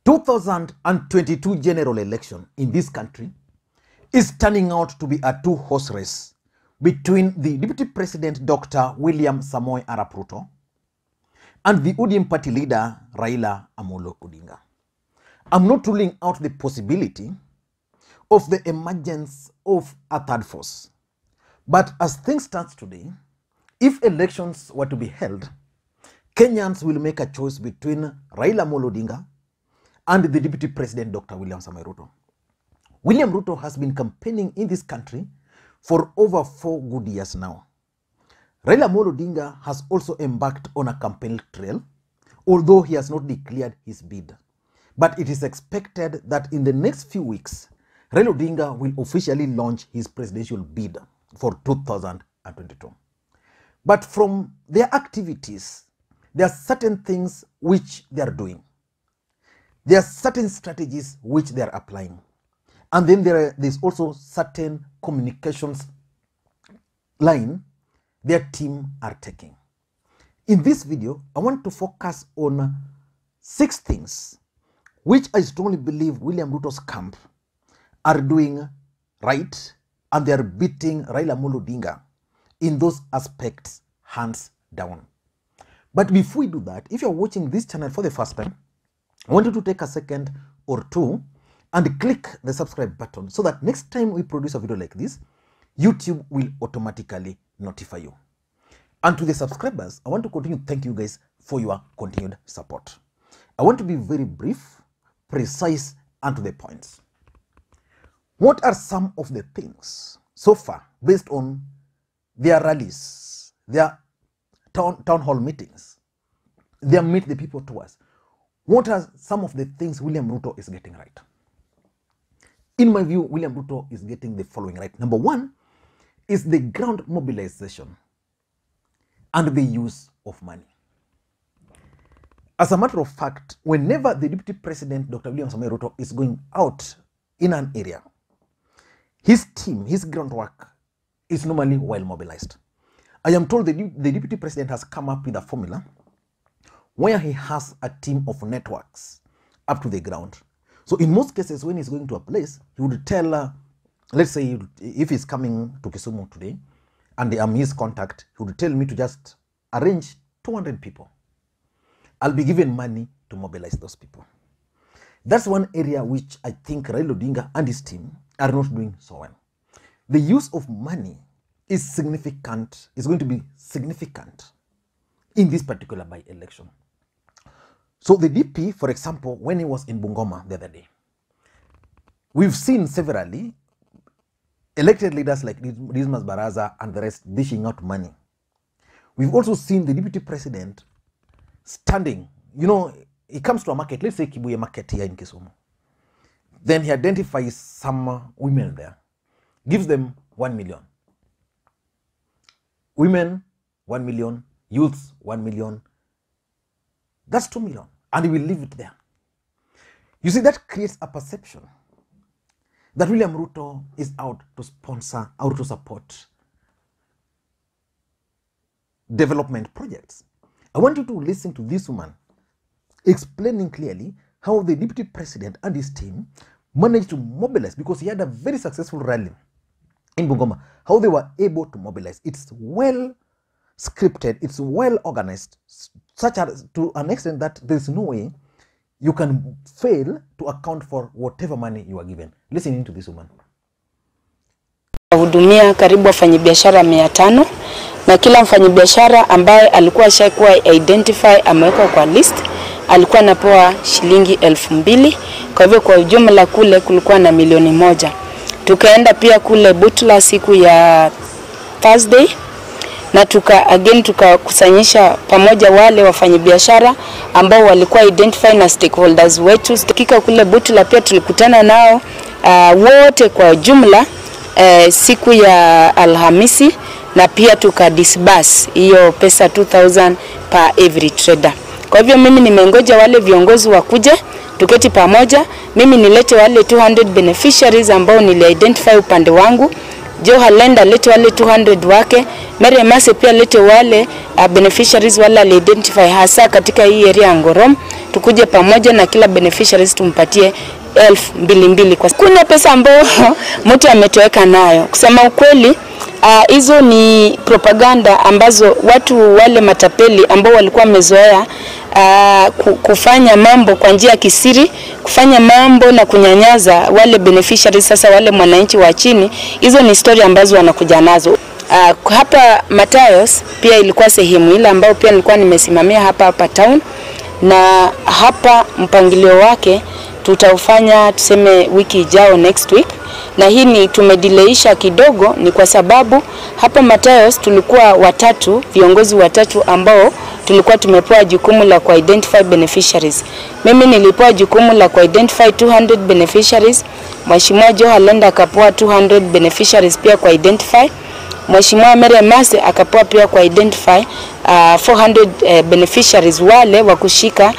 2022 general election in this country is turning out to be a two-horse race between the Deputy President Dr. William Samoei Arap Ruto and the ODM party leader Raila Odinga. I'm not ruling out the possibility of the emergence of a third force. But as things stand today, if elections were to be held, Kenyans will make a choice between Raila Odinga and the Deputy President Dr. William Samoei Ruto. William Ruto has been campaigning in this country for over 4 good years now. Raila Odinga has also embarked on a campaign trail, although he has not declared his bid. But it is expected that in the next few weeks, Raila Odinga will officially launch his presidential bid for 2022. But from their activities, there are certain things which they are doing. There are certain strategies which they are applying. And then there's also certain communications line their team are taking. In this video, I want to focus on 6 things which I strongly believe William Ruto's camp are doing right, and they are beating Raila Odinga in those aspects hands down. But before we do that, if you're watching this channel for the first time, I want you to take a second or two and click the subscribe button so that next time we produce a video like this, YouTube will automatically notify you. And to the subscribers, I want to continue to thank you guys for your continued support. I want to be very brief, precise, and to the points. What are some of the things so far based on their rallies, their town hall meetings, their meet the people tours? What are some of the things William Ruto is getting right? In my view, William Ruto is getting the following right. Number 1 is the ground mobilization and the use of money. As a matter of fact, whenever the Deputy President, Dr. William Samoei Ruto, is going out in an area, his team, his groundwork is normally well mobilized. I am told the Deputy President has come up with a formula where he has a team of networks up to the ground. So in most cases, when he's going to a place, he would tell, let's say if he's coming to Kisumu today and I'm his contact, he would tell me to just arrange 200 people. I'll be given money to mobilize those people. That's one area which I think Raila Odinga and his team are not doing so well. The use of money is significant, is going to be significant in this particular by-election. So the DP, for example, when he was in Bungoma the other day, we've seen severally elected leaders like Dismas Baraza and the rest dishing out money. We've also seen the Deputy President standing, he comes to a market, let's say Kibuye market here in Kisumu. Then he identifies some women there, gives them 1 million. Women, 1 million, youths, 1 million. That's 2 million. And he will leave it there. You see, that creates a perception that William Ruto is out to sponsor, out to support development projects. I want you to listen to this woman explaining clearly how the Deputy President and his team managed to mobilize, because he had a very successful rally in Bungoma, how they were able to mobilize. It's well scripted, it's well organized, such as to an extent that there's no way you can fail to account for whatever money you are given. Listening to this woman. Hudumia karibu wafanyabiashara 500 na kila mfanyabiashara ambaye alikuwa shakuwa identify amewekwa kwa list alikuwa anapewa shilingi 2000. Kwa hivyo kwa ujumla kule kulikuwa na 1,000,000. Tukaenda pia kule Butula siku ya Thursday na tukakusanyisha pamoja wale wafanyabiashara ambao walikuwa identify na stakeholders wetu. Tukika kule Butula pia tulikutana nao wote kwa jumla siku ya Alhamisi, na pia tukadisburse hiyo pesa 2000 per every trader. Kwa hivyo mimi nimengoja wale viongozi wakuje tuketi pamoja, mimi nilete wale 200 beneficiaries ambao nili-identify upande wangu, Joe Halenda lete wale 200 wake, Mary Mase pia lete wale beneficiaries wale ali-identify hasa katika hii area Ngorom, tukuje pamoja na kila beneficiaries tumpatie 2,200 kwa kuna pesa ambayo mtu ametoweka nayo. Kusema ukweli, hizo ni propaganda ambazo watu wale matapeli ambao walikuwa wamezoea kufanya mambo kwa njia ya kisiri, kufanya mambo na kunyanyaza wale beneficiaries, sasa wale mwananchi wa chini. Hizo ni story ambazo wanakuja nazo. Hapa Matayos pia ilikuwa sehemu ile ambao pia nilikuwa nimesimamia hapa town, na hapa mpangilio wake tutaufanya tuseme wiki ijao, next week. Na hii ni tumedileisha kidogo, ni kwa sababu hapa Matayos tulikuwa viongozi watatu ambao tulikuwa tumepewa jukumu la identify beneficiaries. Mimi nilipewa jukumu la identify 200 beneficiaries. Mheshimiwa Joha Lenda akapewa 200 beneficiaries pia identify. Mheshimiwa Mere Mase akapewa pia identify 400 beneficiaries wale wa kushika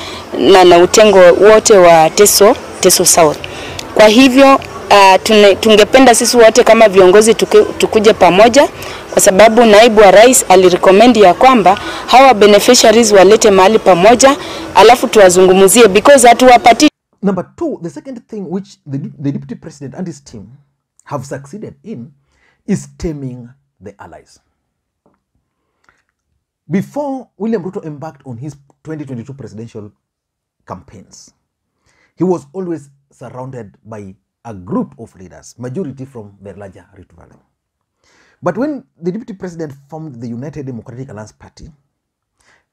na utengo wote wa Teso South. Kwa hivyo tungependa sisi wote kama viongozi tukuje pamoja, kwa sababu naibu wa rais alirecommend ya kwamba hawa beneficiaries walete mahali pamoja alafu tuwazungumzie, because hatuwapati. Number 2, the second thing which the deputy president and his team have succeeded in is taming the allies. Before William Ruto embarked on his 2022 presidential campaigns, he was always surrounded by a group of leaders, majority from the larger Rift Valley. But when the deputy president formed the United Democratic Alliance Party,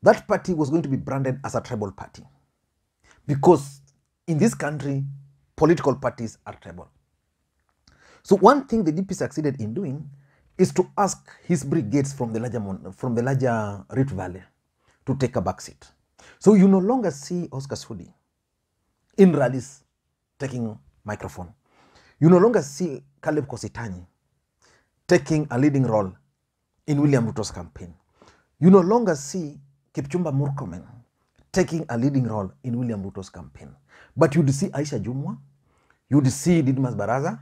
that party was going to be branded as a tribal party, because in this country, political parties are tribal. So one thing the DP succeeded in doing is to ask his brigades from the larger Rift Valley to take a back seat. So you no longer see Oscar Sudi in rallies taking microphone. You no longer see Caleb Kositany taking a leading role in William Ruto's campaign. You no longer see Kipchumba Murkomen taking a leading role in William Ruto's campaign. But you'd see Aisha Jumwa, you'd see Didmas Baraza,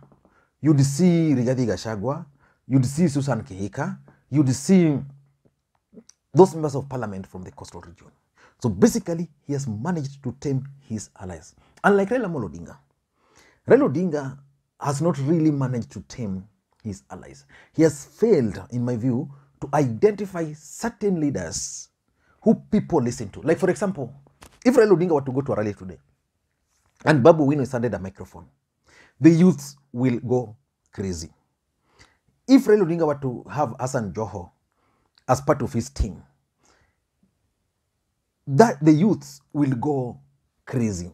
you'd see Rigathi Gachagua, you'd see Susan Kihika, you'd see those members of parliament from the coastal region. So basically, he has managed to tame his allies. Unlike Raila Odinga, Raila Odinga has not really managed to tame his allies. He has failed, in my view, to identify certain leaders who people listen to. Like, for example, if Raila Odinga were to go to a rally today and Babu Wino is handed a microphone, the youths will go crazy. If Raila Odinga were to have Hassan Joho as part of his team, that the youths will go crazy.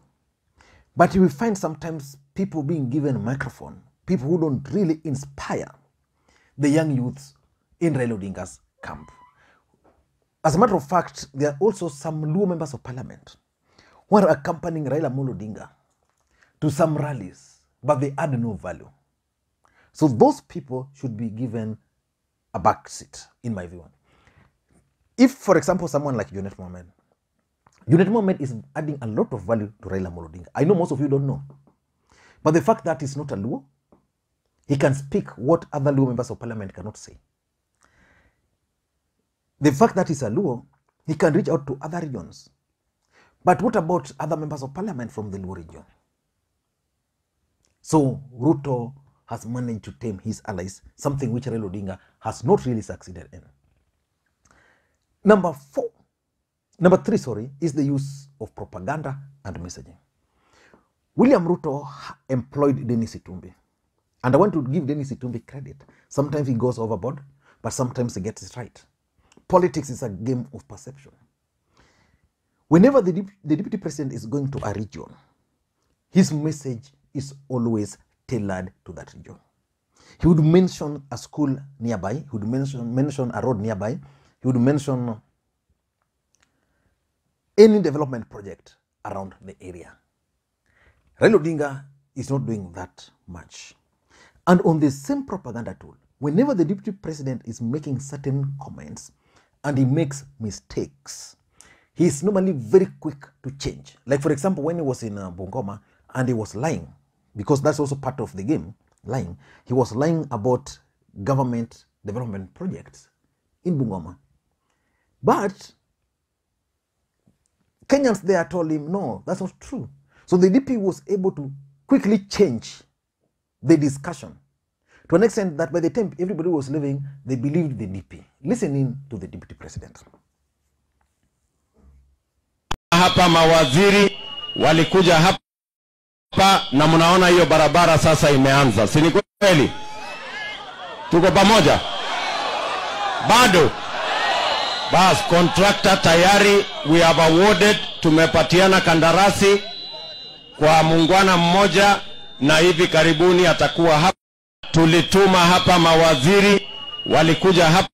But you will find sometimes people being given a microphone, people who don't really inspire the young youths in Raila Odinga's camp. As a matter of fact, there are also some Luo members of parliament who are accompanying Raila Odinga to some rallies, but they add no value. So those people should be given a back seat, in my view. If, for example, someone like Junet Mohamed is adding a lot of value to Raila Odinga. I know most of you don't know. But the fact that he's not a Luo, he can speak what other Luo members of parliament cannot say. The fact that he's a Luo, he can reach out to other regions. But what about other members of parliament from the Luo region? So Ruto has managed to tame his allies, something which Raila Odinga has not really succeeded in. Number 3, is the use of propaganda and messaging. William Ruto employed Dennis Itumbi. And I want to give Dennis Itumbi credit. Sometimes he goes overboard, but sometimes he gets it right. Politics is a game of perception. Whenever the deputy president is going to a region, his message is always tailored to that region. He would mention a school nearby, he would mention a road nearby, he would mention any development project around the area. Raila Odinga is not doing that much. And on the same propaganda tool, whenever the deputy president is making certain comments and he makes mistakes, he is normally very quick to change. Like, for example, when he was in Bungoma and he was lying, because that's also part of the game, lying. He was lying about government development projects in Bungoma. But Kenyans there told him, no, that's not true. So the DP was able to quickly change the discussion to an extent that by the time everybody was leaving, they believed the DP. Listening to the deputy president. Hapa mawaziri walikuja hapa na mnaona hiyo barabara sasa imeanza. Si ni kweli? Tuko pamoja? Bado? Bas, contractor tayari, we have awarded, tumepatiana kandarasi kwa muungwana mmoja na hivi karibuni atakuwa hapa. Tulituma hapa mawaziri walikuja hapa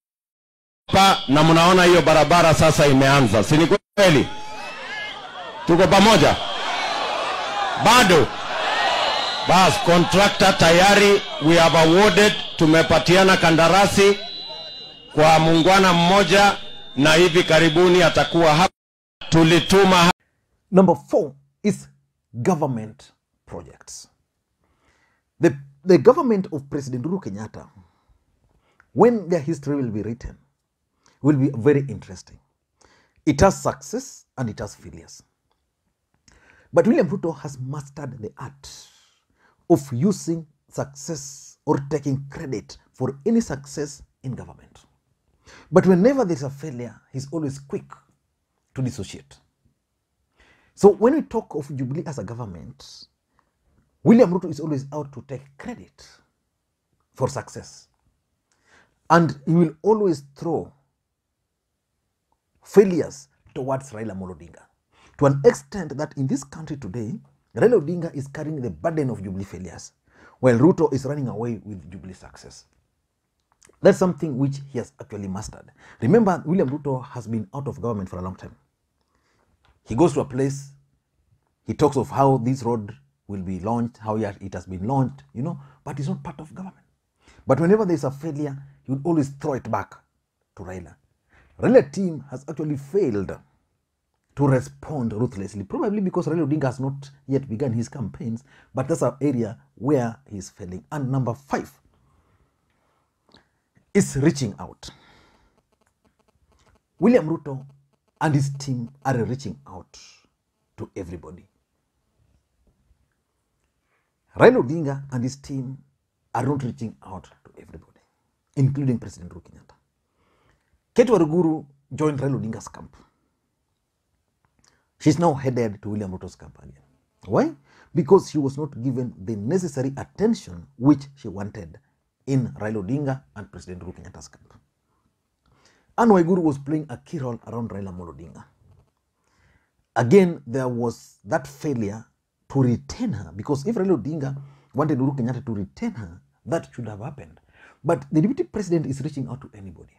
na mnaona hiyo barabara sasa imeanza. Si ni kweli? Tuko pamoja? Bado? Bas, contractor tayari, we have awarded, tumepatiana kandarasi kwa muungwana mmoja na hivi karibuni atakuwa hapa. Tulituma Number 4 is government projects. The government of President Uhuru Kenyatta, when their history will be written, will be very interesting. It has success and it has failures. But William Ruto has mastered the art of using success or taking credit for any success in government. But whenever there's a failure, he's always quick to dissociate. So when we talk of Jubilee as a government, William Ruto is always out to take credit for success. And he will always throw failures towards Raila Odinga. To an extent that in this country today, Raila Odinga is carrying the burden of Jubilee failures, while Ruto is running away with Jubilee success. That's something which he has actually mastered. Remember, William Ruto has been out of government for a long time. He goes to a place, he talks of how this road will be launched, how it has been launched, but it's not part of government. But whenever there's a failure, he would always throw it back to Raila. Raila team has actually failed to respond ruthlessly, probably because Raila Odinga has not yet begun his campaigns, but that's an area where he's failing. And number 5 is reaching out. William Ruto and his team are reaching out to everybody. Raila Odinga and his team are not reaching out to everybody, including President Uhuru Kenyatta. Kate Waruguru joined Raila Odinga's camp. She's now headed to William Ruto's camp again. Why? Because she was not given the necessary attention which she wanted in Raila Odinga and President Uhuru Kenyatta's camp. Anne Waiguru was playing a key role around Raila Odinga. Again, there was that failure to retain her, because if Raila Odinga wanted Uhuru Kenyatta to retain her, that should have happened. But the deputy president is reaching out to anybody.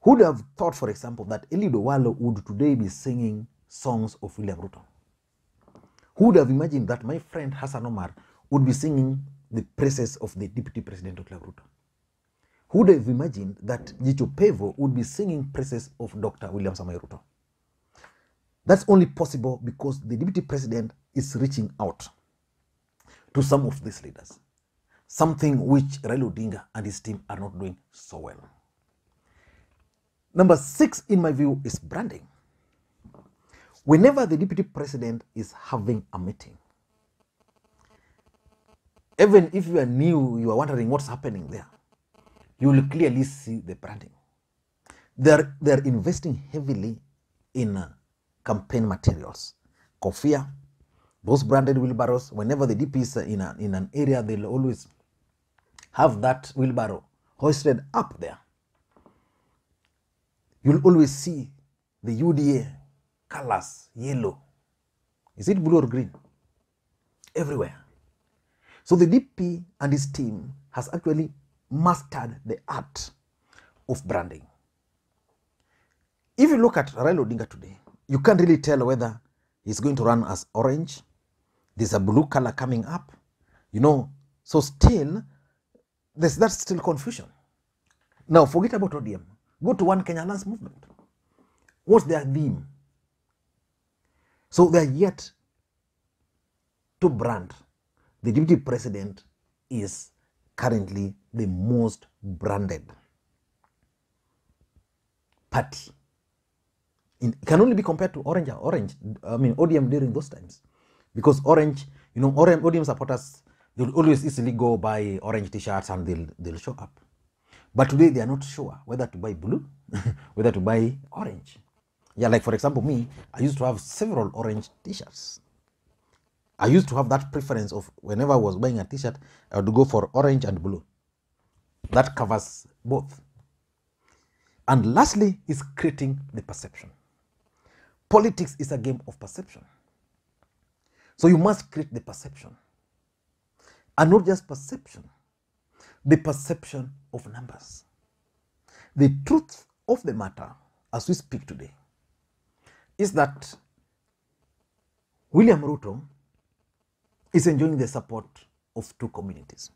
Who would have thought, for example, that Eliud Owalo would today be singing songs of William Ruto? Who would have imagined that my friend Hassan Omar would be singing the praises of the deputy president Dr. Ruto? Who would have imagined that Jicho Pevo would be singing praises of Dr. William Samoei Ruto? That's only possible because the deputy president is reaching out to some of these leaders, something which Raila Odinga and his team are not doing so well. Number 6, in my view, is branding. Whenever the deputy president is having a meeting, even if you are new, you are wondering what's happening there, you will clearly see the branding. They're investing heavily in campaign materials. Kofia, those branded wheelbarrows. Whenever the DP is in an area, they'll always have that wheelbarrow hoisted up there. You'll always see the UDA colors, yellow. Is it blue or green? Everywhere. So the DP and his team has actually mastered the art of branding. If you look at Raila Odinga today, you can't really tell whether he's going to run as orange. There's a blue color coming up, so still, that's still confusion. Now, forget about ODM. Go to One Kenya Alliance movement. What's their theme? So they're yet to brand. The deputy president is currently the most branded party can only be compared to ODM during those times. Because Orange, ODM supporters, they'll always easily go buy orange t-shirts and they'll show up. But today they are not sure whether to buy blue, whether to buy orange. Yeah, like for example, me, I used to have several orange t-shirts. I used to have that preference of whenever I was buying a t-shirt, I would go for orange and blue. That covers both. And lastly is creating the perception. Politics is a game of perception. So you must create the perception. And not just perception, the perception of numbers. The truth of the matter, as we speak today, is that William Ruto is enjoying the support of two communities.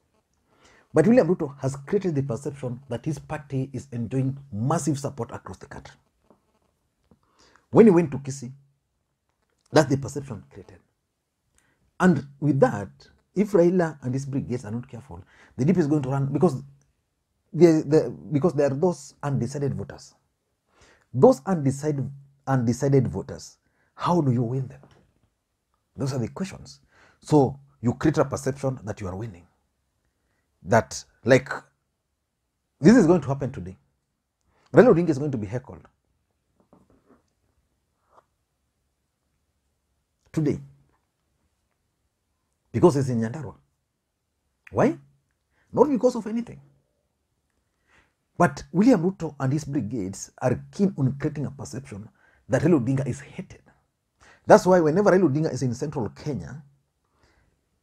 But William Ruto has created the perception that his party is enjoying massive support across the country. When he went to Kisii, that's the perception created. And with that, if Raila and his brigades are not careful, the DP is going to run because there are those undecided voters. Those undecided voters, how do you win them? Those are the questions. So you create a perception that you are winning. That, like, this is going to happen today. Raila Odinga is going to be heckled today because he's in Nyandarua. Why? Not because of anything. But William Ruto and his brigades are keen on creating a perception that Raila Odinga is hated. That's why whenever Raila Odinga is in central Kenya,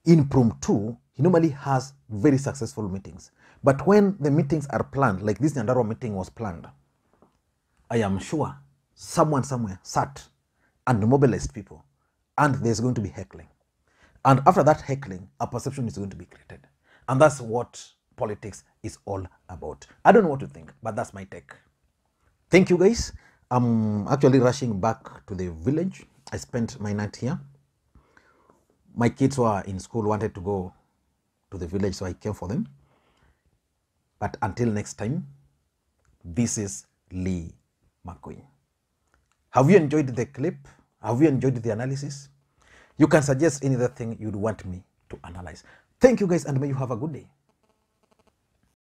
in Prom 2, he normally has very successful meetings. But when the meetings are planned, like this Nyandarua meeting was planned, I am sure someone somewhere sat and mobilized people, and there's going to be heckling. And after that heckling, a perception is going to be created. And that's what politics is all about. I don't know what to think, but that's my take. Thank you, guys. I'm actually rushing back to the village. I spent my night here. My kids who are in school wanted to go to the village, so I came for them. But until next time, this is Lee Makwiny. Have you enjoyed the clip? Have you enjoyed the analysis? You can suggest any other thing you'd want me to analyze. Thank you, guys, and may you have a good day.